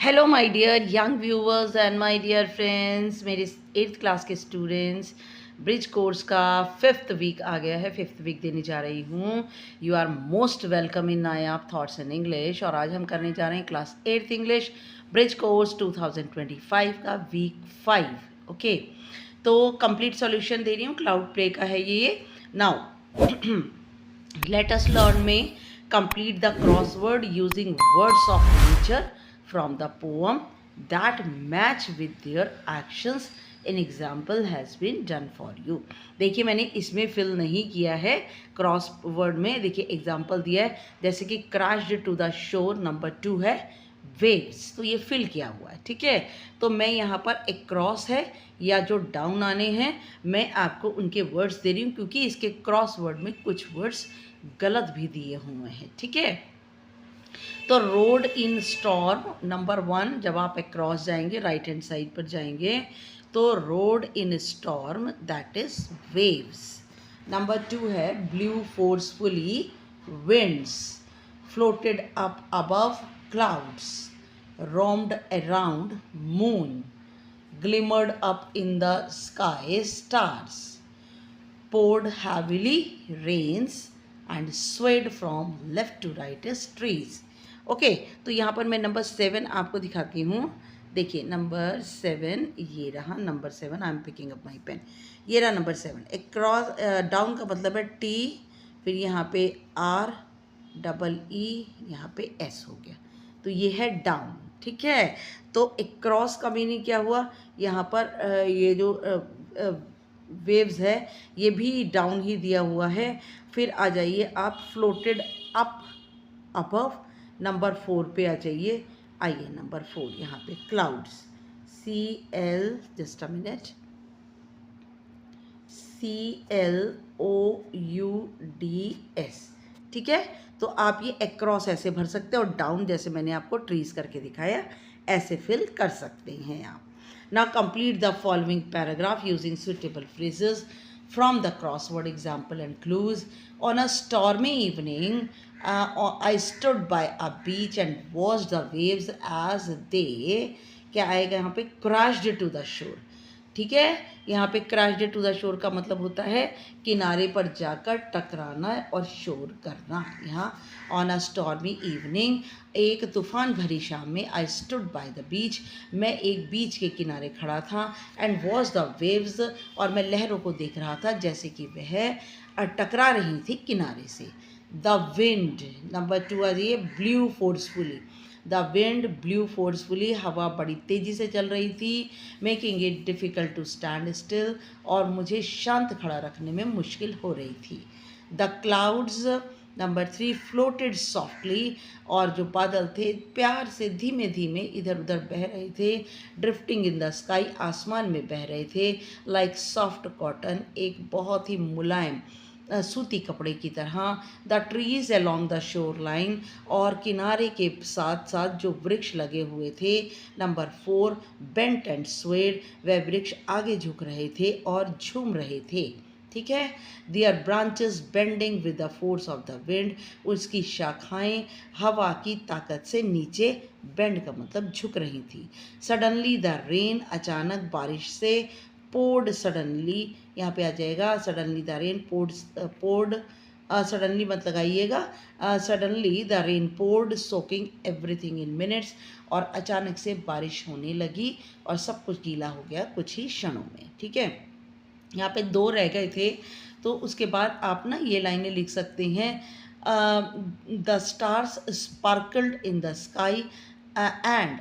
Hello my dear young viewers and my dear friends, मेरे 8th class के students, bridge course का 5th week आ गया है। 5th week देने जा रही हूँ। You are most welcome in Nayab thoughts in English. और आज हम करने जा रहे हैं class 8th English bridge course 2025 का वीक 5। ओके, तो कंप्लीट सॉल्यूशन दे रही हूँ। क्लाउड प्ले का है ये। नाउ let us learn में complete the crossword using words of nature from the poem that match with their actions. An example has been done for you. देखिए, मैंने इसमें फिल नहीं किया है क्रॉस वर्ड में। देखिए एग्जाम्पल दिया है, जैसे कि crashed to the shore, number 2 है वेव्स, तो ये फिल किया हुआ है। ठीक है, तो मैं यहाँ पर एक क्रॉस है या जो डाउन आने हैं, मैं आपको उनके वर्ड्स दे रही हूँ, क्योंकि इसके क्रॉस वर्ड में कुछ वर्ड्स गलत भी दिए हुए हैं। ठीक है, तो रोड इन स्टॉर्म नंबर 1, जब आप अक्रॉस जाएंगे राइट हैंड साइड पर जाएंगे तो road in storm that is waves. Number 2 है blue forcefully winds, floated up above clouds, roamed around moon, glimmered up in the sky stars, poured heavily rains and swayed from left to right as trees. Okay, तो यहाँ पर मैं number 7 आपको दिखाती हूँ। देखिए number 7 ये रहा। Number 7 I am picking up my pen. ये रहा नंबर 7। एक क्रॉस डाउन का मतलब है टी, फिर यहाँ पे आर डबल ई, यहाँ पे एस हो गया, तो ये है डाउन। ठीक है, तो एक क्रॉस का मीनिंग क्या हुआ? यहाँ पर ये जो वेव्स है ये भी डाउन ही दिया हुआ है। फिर आ जाइए आप फ्लोटेड अप अबव, नंबर 4 पे आ जाइए। आइए नंबर 4, यहाँ पे clouds, CL, just a minute, CLOUDS। ठीक है, तो आप ये अक्रॉस ऐसे भर सकते हैं और डाउन जैसे मैंने आपको ट्रीज करके दिखाया ऐसे फिल कर सकते हैं आप। Now complete the following paragraph using suitable phrases from the crossword example and clues. On a stormy evening, I stood by a beach and watched the waves as they, क्या आएगा यहाँ पे, crashed to the shore. ठीक है, यहाँ पे crashed to the शोर का मतलब होता है किनारे पर जाकर टकराना और शोर करना। यहाँ ऑन अ स्टॉर्मी इवनिंग, एक तूफान भरी शाम में, I stood by the beach, मैं एक बीच के किनारे खड़ा था, एंड वॉच द वेव्स, और मैं लहरों को देख रहा था जैसे कि वह टकरा रही थी किनारे से। द विंड, नंबर 2 आ जाइए, blew forcefully, the wind blew forcefully, हवा बड़ी तेज़ी से चल रही थी, making it difficult to stand still, और मुझे शांत खड़ा रखने में मुश्किल हो रही थी। The clouds, number 3, floated softly, और जो बादल थे प्यार से धीमे धीमे इधर उधर बह रहे थे। ड्रिफ्टिंग इन द स्काई, आसमान में बह रहे थे। लाइक सॉफ्ट कॉटन, एक बहुत ही मुलायम सूती कपड़े की तरह। The trees along the shore line, और किनारे के साथ साथ जो वृक्ष लगे हुए थे। नंबर 4, बेंट एंड स्वेड, वह वृक्ष आगे झुक रहे थे और झूम रहे थे। ठीक है, their branches bending with the force of the wind, उसकी शाखाएं हवा की ताकत से नीचे, बेंड का मतलब झुक रही थी। सडनली द रेन, अचानक बारिश से। पोर्ड सडनली, यहाँ पे आ जाएगा suddenly the rain poured, suddenly मत लगाइएगा, suddenly the rain poured soaking everything in minutes, और अचानक से बारिश होने लगी और सब कुछ गीला हो गया कुछ ही क्षणों में। ठीक है, यहाँ पे 2 रह गए थे, तो उसके बाद आप ना ये लाइनें लिख सकते हैं। The stars sparkled in the sky and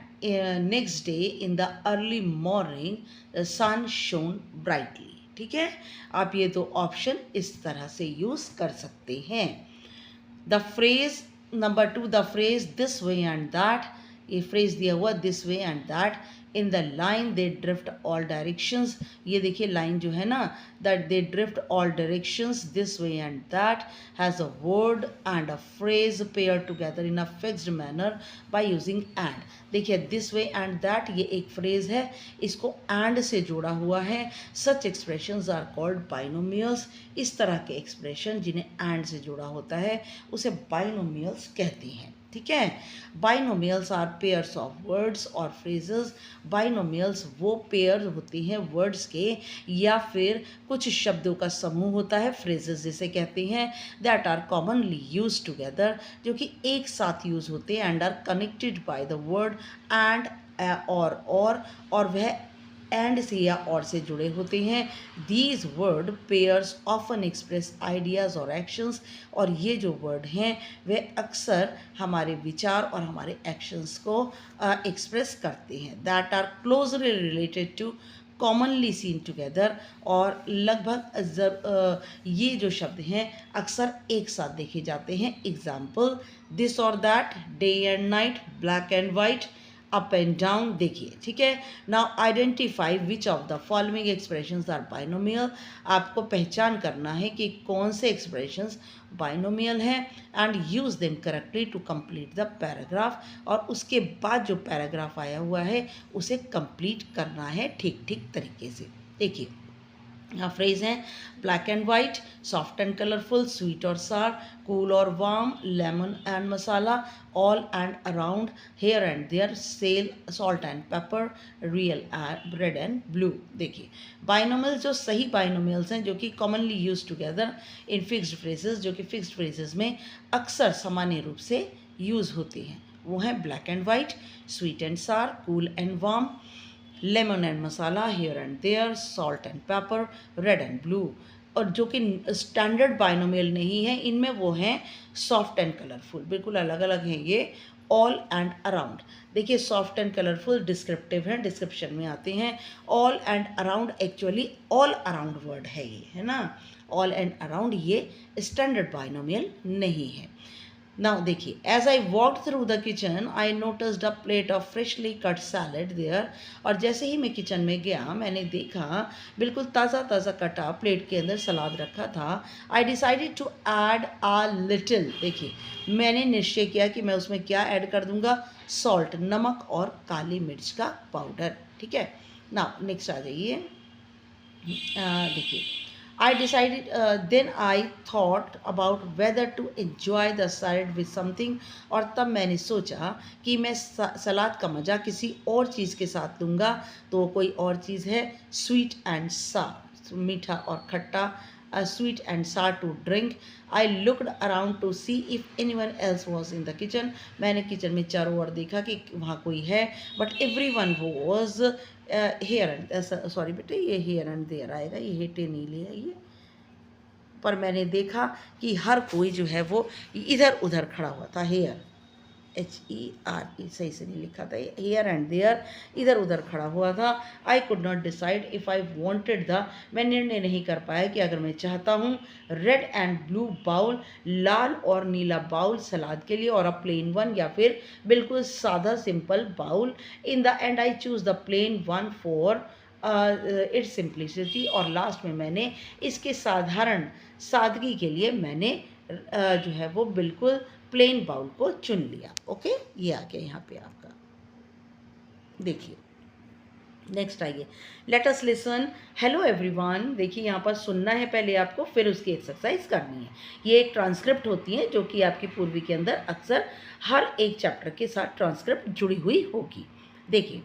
next day in the early morning the sun shone brightly. ठीक है, आप ये 2 ऑप्शन इस तरह से यूज़ कर सकते हैं। The phrase number 2, the phrase this way and that, ये फ्रेज दिया हुआ this way and that. In the line they drift all directions, ये देखिए लाइन जो है ना, that they drift all directions, this way and that has a word and a phrase pair together in a fixed manner by using and. देखिए this way and that ये एक phrase है, इसको एंड से जोड़ा हुआ है। सच एक्सप्रेशंस आर कॉल्ड बाइनोमियल्स, इस तरह के एक्सप्रेशन जिन्हें एंड से जोड़ा होता है उसे बाइनोमियल्स कहते हैं। ठीक है। Binomials are pairs of words और फ्रेजेस। बाइनोमियल्स वो पेयर होते हैं वर्ड्स के या फिर कुछ शब्दों का समूह होता है, फ्रेजेस जिसे कहते हैं, that are commonly use together, जो कि एक साथ यूज होते हैं, and are connected by the word and और वह एंड से या और से जुड़े होते हैं। These word pairs often express ideas और एक्शंस, और ये जो वर्ड हैं वे अक्सर हमारे विचार और हमारे एक्शंस को एक्सप्रेस करते हैं। That are closely related to commonly seen together, और लगभग ये जो शब्द हैं अक्सर एक साथ देखे जाते हैं। एग्जाम्पल, दिस और that, day and night, black and white, up and down. देखिए, ठीक है। Now identify which of the following expressions are binomial. आपको पहचान करना है कि कौन से एक्सप्रेशंस बाइनोमियल हैं, and use them correctly to complete the paragraph, और उसके बाद जो पैराग्राफ आया हुआ है उसे कंप्लीट करना है ठीक ठीक तरीके से। देखिए, यहाँ फ्रेज हैं, black and white, soft and colourful, sweet और सार, कूल और warm, lemon and masala, all and around, here and there, sale, salt and pepper, real and red and blue. देखिए, बाइनोमियल्स जो सही बाइनोमियल्स हैं जो कि commonly use together in fixed phrases, जो कि फिक्स्ड फ्रेजेस में अक्सर सामान्य रूप से यूज होते हैं, वो हैं black and white, sweet and sour, cool and warm, lemon and masala, here and there, salt and pepper, red and blue. और जो कि स्टैंडर्ड बाइनोमियल नहीं है, इनमें वो हैं सॉफ्ट एंड कलरफुल, बिल्कुल अलग अलग हैं ये, ऑल एंड अराउंड। देखिए, सॉफ्ट एंड कलरफुल डिस्क्रिप्टिव हैं, डिस्क्रिप्शन में आते हैं। All and around actually all around word है ये, है ना। ऑल एंड अराउंड ये स्टैंडर्ड बाइनोमियल नहीं है। Now देखिए, as I walked through the kitchen, I noticed a plate of freshly cut salad there. और जैसे ही मैं किचन में गया मैंने देखा बिल्कुल ताज़ा ताज़ा कटा प्लेट के अंदर सलाद रखा था। I decided to add a little, देखिए मैंने निश्चय किया कि मैं उसमें क्या ऐड कर दूंगा, सॉल्ट, नमक और काली मिर्च का पाउडर। ठीक है। नाउ नेक्स्ट आ जाइए, देखिए, I decided, then I thought about whether to enjoy the salad with something, और तब मैंने सोचा कि मैं सलाद का मज़ा किसी और चीज़ के साथ लूँगा। तो कोई और चीज़ है, स्वीट एंड सार, मीठा और खट्टा, sweet and sour to drink. I looked around to see if anyone else was in the kitchen. मैंने किचन में चारों ओर देखा कि वहाँ कोई है, but everyone was here and sorry बेटे, ये here and there आएगा, ये हेटे नहीं लिया ये, पर मैंने देखा कि हर कोई जो है वो इधर उधर खड़ा हुआ था। हेयर, HERE, सही से नहीं लिखा था, हेयर एंड देयर, इधर उधर खड़ा हुआ था। I could not decide if I wanted the, मैं निर्णय नहीं कर पाया कि अगर मैं चाहता हूँ रेड एंड ब्लू बाउल, लाल और नीला बाउल सलाद के लिए, और अ प्लेन वन, या फिर बिल्कुल सादा simple bowl. In the end I choose the plain one for its simplicity, और लास्ट में मैंने इसके साधारण सादगी के लिए मैंने जो है वो बिल्कुल प्लेन बाउल को चुन लिया। ओके, ये आ गया यहाँ पे आपका। देखिए, नेक्स्ट आइए, let us listen. Hello everyone, देखिए यहाँ पर सुनना है पहले आपको, फिर उसकी एक्सरसाइज करनी है। ये एक ट्रांसक्रिप्ट होती है जो कि आपकी पूर्वी के अंदर अक्सर हर एक चैप्टर के साथ ट्रांसक्रिप्ट जुड़ी हुई होगी। देखिए,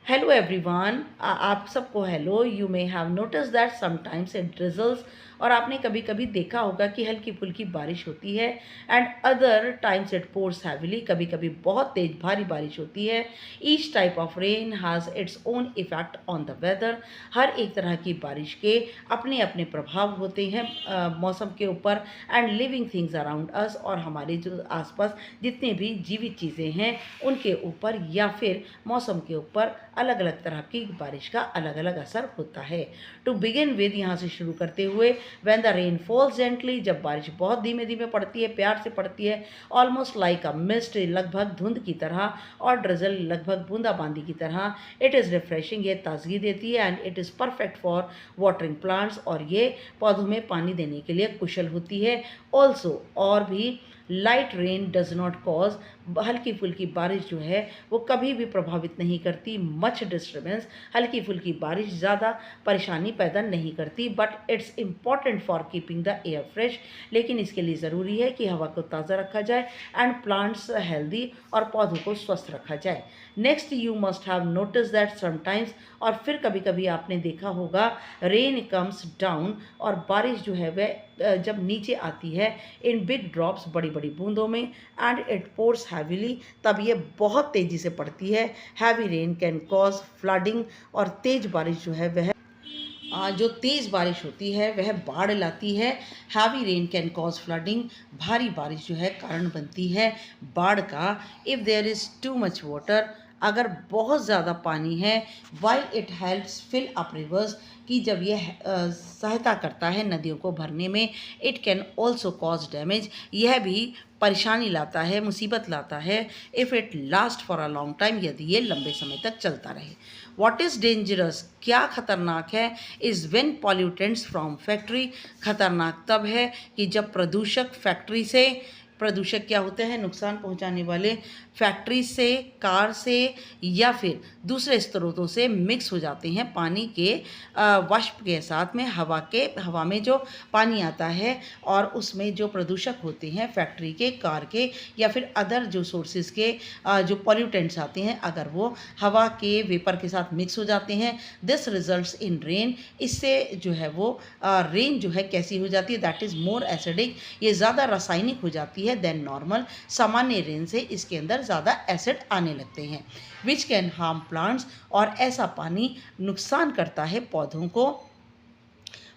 हेलो एवरीवन, आप सबको hello. You may have notice that sometimes it drizzles, और आपने कभी कभी देखा होगा कि हल्की फुल्की बारिश होती है। And other times it pours heavily, कभी कभी बहुत तेज भारी बारिश होती है। Each type of rain has its own effect on the weather, हर एक तरह की बारिश के अपने अपने प्रभाव होते हैं मौसम के ऊपर। And living things around us, और हमारे जो आसपास जितने भी जीवित चीज़ें हैं उनके ऊपर या फिर मौसम के ऊपर अलग अलग तरह की बारिश का अलग अलग असर होता है। टू बिगिन विद, यहाँ से शुरू करते हुए, when the rain false gently, जब बारिश बहुत धीमे धीमे पड़ती है, प्यार से पड़ती है। ऑलमोस्ट लाइक अ मिस्ट, लगभग धुंध की तरह, और ड्रिजल, लगभग बूंदाबांदी की तरह। इट इज़ रिफ्रेशिंग, ये ताजगी देती है। And it is perfect for watering plants, और ये पौधों में पानी देने के लिए कुशल होती है। ऑल्सो, और भी, light rain does not cause, हल्की फुल्की बारिश जो है वो कभी भी प्रभावित नहीं करती मच डिस्टर्बेंस, हल्की फुल्की बारिश ज़्यादा परेशानी पैदा नहीं करती, but it's important for keeping the air fresh, लेकिन इसके लिए ज़रूरी है कि हवा को ताज़ा रखा जाए एंड प्लांट्स हेल्दी, और पौधों को स्वस्थ रखा जाए। Next you must have notice that sometimes, और फिर कभी कभी आपने देखा होगा, रेन कम्स डाउन, और बारिश जो है वह जब नीचे आती है इन बिग ड्रॉप्स, बड़ी बड़ी बूंदों में, एंड इट पोर्स हैवीली, तब ये बहुत तेज़ी से पड़ती है। Heavy rain can cause flooding, और तेज़ बारिश जो है वह जो तेज़ बारिश होती है वह बाढ़ लाती है। Heavy rain can cause flooding, भारी बारिश जो है कारण बनती है बाढ़ का। If there is too much water, अगर बहुत ज़्यादा पानी है, while it helps fill up rivers, कि जब यह सहायता करता है नदियों को भरने में, it can also cause damage, यह भी परेशानी लाता है, मुसीबत लाता है। If it last for a long time, यदि ये लंबे समय तक चलता रहे। व्हाट इज़ डेंजरस, क्या खतरनाक है, is when pollutants from factory, खतरनाक तब है कि जब प्रदूषक फैक्ट्री से, प्रदूषक क्या होते हैं, नुकसान पहुंचाने वाले, फैक्ट्री से, कार से, या फिर दूसरे स्रोतों से मिक्स हो जाते हैं पानी के वाष्प के साथ में, हवा में जो पानी आता है, और उसमें जो प्रदूषक होते हैं फैक्ट्री के, कार के, या फिर अदर जो सोर्सेज के जो पॉल्यूटेंट्स आते हैं, अगर वो हवा के वेपर के साथ मिक्स हो जाते हैं, दिस रिजल्ट्स इन रेन, इससे जो है वो रेन जो है कैसी हो जाती है, दैट इज़ मोर एसिडिक, ये ज़्यादा रासायनिक हो जाती है देन नॉर्मल, सामान्य रेन से इसके अंदर ज़्यादा एसिड आने लगते हैं, विच कैन हार्म प्लांट्स, और ऐसा पानी नुकसान करता है पौधों को,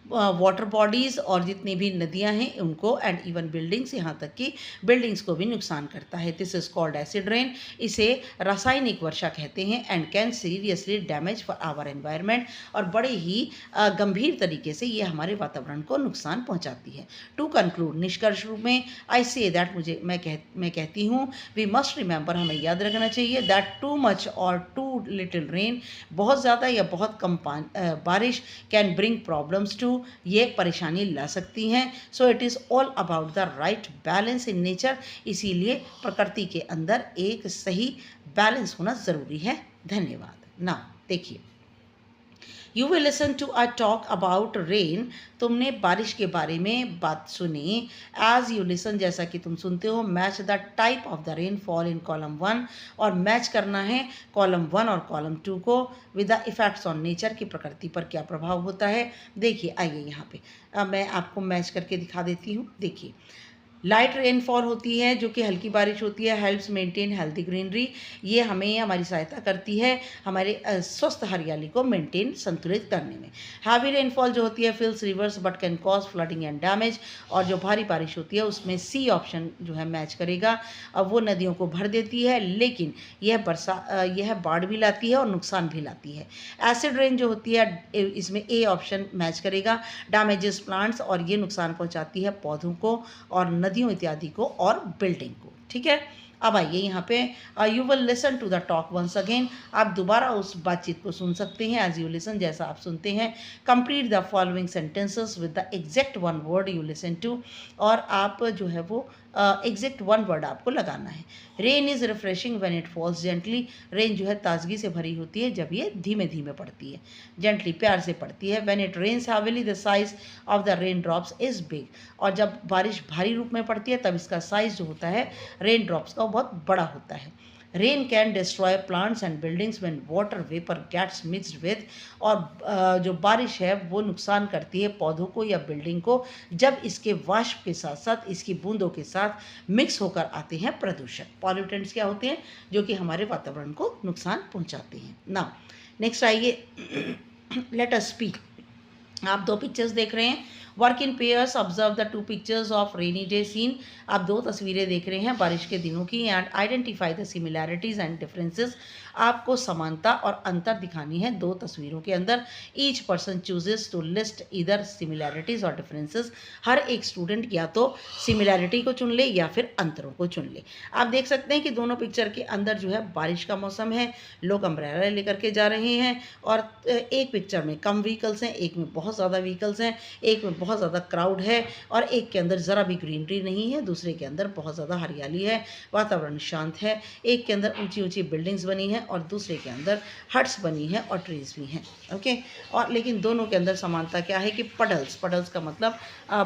वाटर बॉडीज़ और जितनी भी नदियां हैं उनको, एंड इवन बिल्डिंग्स, यहाँ तक कि बिल्डिंग्स को भी नुकसान करता है। This is called acid rain, इसे रासायनिक वर्षा कहते हैं, and can seriously damage for our environment, और बड़े ही गंभीर तरीके से ये हमारे वातावरण को नुकसान पहुँचाती है। टू कंक्लूड, निष्कर्ष रूप में, आई से दैट, मैं कहती हूँ, वी मस्ट रिमेंबर, हमें याद रखना चाहिए, दैट टू मच और टू लिटिल रेन, बहुत ज़्यादा या बहुत कम बारिश, कैन ब्रिंग प्रॉब्लम्स टू, ये परेशानी ला सकती हैं। So it is all about the right balance in nature, इसीलिए प्रकृति के अंदर एक सही बैलेंस होना ज़रूरी है। धन्यवाद। नाउ देखिए, you will listen to a talk about rain, तुमने बारिश के बारे में बात सुनी। एज यू लिसन, जैसा कि तुम सुनते हो, match the type of the rain fall in column 1, और मैच करना है कॉलम 1 और कॉलम 2 को with the effects on nature, की प्रकृति पर क्या प्रभाव होता है। देखिए, आइए यहाँ पे मैं आपको मैच करके दिखा देती हूँ। देखिए, लाइट रेनफॉल होती है जो कि हल्की बारिश होती है, हेल्प्स मेंटेन हेल्दी ग्रीनरी, ये हमें हमारी सहायता करती है हमारे स्वस्थ हरियाली को मेंटेन, संतुलित करने में। हैवी रेनफॉल जो होती है fills rivers but can cause flooding and damage, और जो भारी बारिश होती है उसमें सी ऑप्शन जो है मैच करेगा। अब वो नदियों को भर देती है, लेकिन यह बाढ़ भी लाती है और नुकसान भी लाती है। एसिड रेन जो होती है इसमें ए ऑप्शन मैच करेगा, डैमेजेस प्लांट्स, और ये नुकसान पहुँचाती है पौधों को और नदियों इत्यादि को और बिल्डिंग को। ठीक है, अब आइए यहाँ पे, you will listen to the talk once again, आप दोबारा उस बातचीत को सुन सकते हैं एज यू लिसन, जैसा आप सुनते हैं। Complete the following sentences with the exact one word you listen to, और आप जो है वो एग्जैक्ट वन वर्ड आपको लगाना है। Rain is refreshing when it falls gently, rain जो है ताजगी से भरी होती है जब ये धीमे धीमे पड़ती है, जेंटली प्यार से पड़ती है। When it rains heavily the size of the rain drops is big, और जब बारिश भारी रूप में पड़ती है तब इसका साइज जो होता है रेन ड्रॉप्स का बहुत बड़ा होता है। Rain can destroy plants and buildings when water vapour gets mixed with, और जो बारिश है वो नुकसान करती है पौधों को या बिल्डिंग को जब इसके वाष्प के साथ साथ, इसकी बूंदों के साथ मिक्स होकर आते हैं प्रदूषक। पॉल्यूटेंट्स क्या होते हैं जो कि हमारे वातावरण को नुकसान पहुंचाते हैं। नाउ नेक्स्ट आइए, लेट अस स्पीक। आप दो पिक्चर्स देख रहे हैं, work in pairs, observe the two pictures of rainy day scene, आप दो तस्वीरें देख रहे हैं बारिश के दिनों की, and identify the similarities and differences, आपको समानता और अंतर दिखानी है दो तस्वीरों के अंदर। Each person chooses to list इधर सिमिलैरिटीज़ और डिफरेंसेस, हर एक स्टूडेंट या तो सिमिलैरिटी को चुन ले या फिर अंतरों को चुन ले। आप देख सकते हैं कि दोनों पिक्चर के अंदर जो है बारिश का मौसम है, लोग अम्ब्रेला लेकर के जा रहे हैं, और एक पिक्चर में कम व्हीकल्स हैं, एक में बहुत ज़्यादा व्हीकल्स हैं, एक में बहुत बहुत ज़्यादा क्राउड है और एक के अंदर ज़रा भी ग्रीनरी नहीं है, दूसरे के अंदर बहुत ज़्यादा हरियाली है, वातावरण शांत है। एक के अंदर ऊंची ऊंची बिल्डिंग्स बनी हैं और दूसरे के अंदर हट्स बनी हैं और ट्रीज़ भी हैं। ओके, और लेकिन दोनों के अंदर समानता क्या है कि पडल्स का मतलब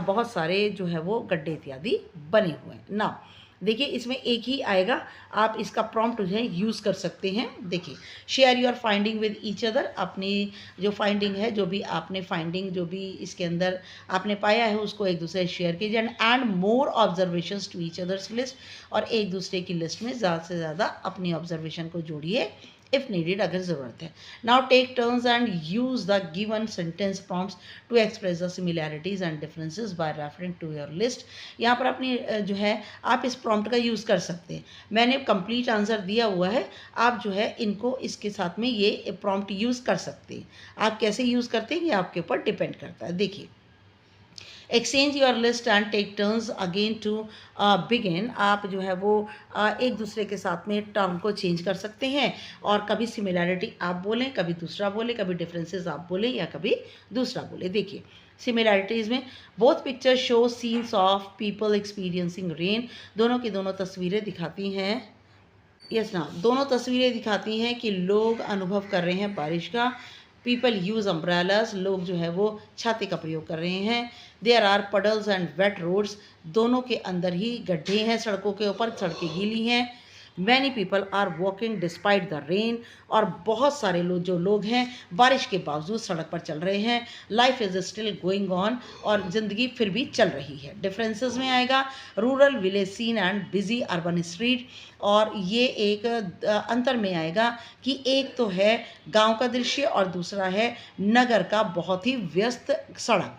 बहुत सारे जो है वो गड्ढे इत्यादि बने हुए हैं ना। देखिए इसमें एक ही आएगा, आप इसका प्रॉम्प्ट जो है यूज़ कर सकते हैं। देखिए, share your finding with each other, अपनी जो फाइंडिंग है, जो भी आपने फाइंडिंग जो भी इसके अंदर आपने पाया है उसको एक दूसरे से शेयर कीजिए। And more observations to each others list, और एक दूसरे की लिस्ट में ज़्यादा से ज़्यादा अपनी ऑब्जर्वेशन को जोड़िए इफ़ नीडेड, अगर ज़रूरत है। Now take turns and use the given sentence prompts to express the similarities and differences by referring to your list. यहाँ पर अपनी जो है आप इस प्रॉम्प्ट का यूज़ कर सकते हैं। मैंने कंप्लीट आंसर दिया हुआ है, आप जो है इनको इसके साथ में ये प्रॉम्प्ट यूज़ कर सकते हैं। आप कैसे यूज़ करते हैं ये आपके ऊपर डिपेंड करता है। देखिए, exchange your list and take turns again to begin, आप जो है वो एक दूसरे के साथ में टर्न को चेंज कर सकते हैं और कभी सिमिलैरिटी आप बोलें, कभी दूसरा बोले, कभी डिफरेंसेस आप बोलें या कभी दूसरा बोले। देखिए सिमिलैरिटीज़ में both picture show scenes of people experiencing rain, दोनों की दोनों तस्वीरें दिखाती हैं, यस ना, दोनों तस्वीरें दिखाती हैं कि लोग अनुभव कर रहे हैं बारिश का। पीपल यूज़ अम्ब्रेलास, लोग जो है वो छाते का प्रयोग कर रहे हैं। There are puddles and wet roads, दोनों के अंदर ही गड्ढे हैं सड़कों के ऊपर, सड़कें गीली हैं। Many people are walking despite the rain, और बहुत सारे लोग हैं बारिश के बावजूद सड़क पर चल रहे हैं। Life is still going on, और ज़िंदगी फिर भी चल रही है। डिफरेंसेस में आएगा rural village scene and busy urban street, और ये एक अंतर में आएगा कि एक तो है गांव का दृश्य और दूसरा है नगर का बहुत ही व्यस्त सड़क।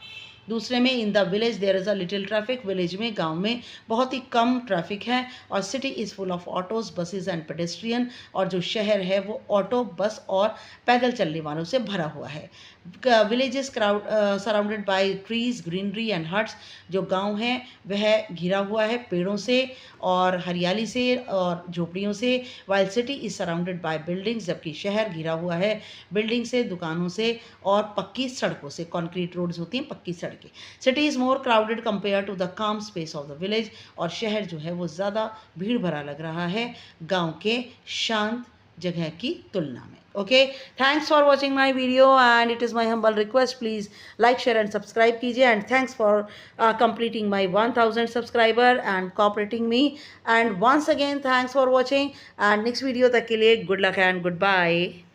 दूसरे में in the village there is a little traffic, village में, गांव में बहुत ही कम ट्रैफिक है। और city is full of autos buses and pedestrian, और जो शहर है वो ऑटो बस और पैदल चलने वालों से भरा हुआ है। Village is crowd surrounded by trees greenery and huts, जो गांव है वह घिरा हुआ है पेड़ों से और हरियाली से और झोपड़ियों से। While city is surrounded by buildings, जबकि शहर घिरा हुआ है बिल्डिंग से, दुकानों से और पक्की सड़कों से। कॉन्क्रीट रोड्स होती हैं, पक्की सड़कें। City is more crowded compare to the calm space of the village, और शहर जो है वो ज़्यादा भीड़ भरा लग रहा है गांव के शांत जगह की तुलना में। Okay, thanks for watching my video and it is my humble request, please like share and subscribe कीजिए। And thanks for completing my 1000 subscriber and cooperating me, and once again thanks for watching, and next video तक के लिए good luck and goodbye।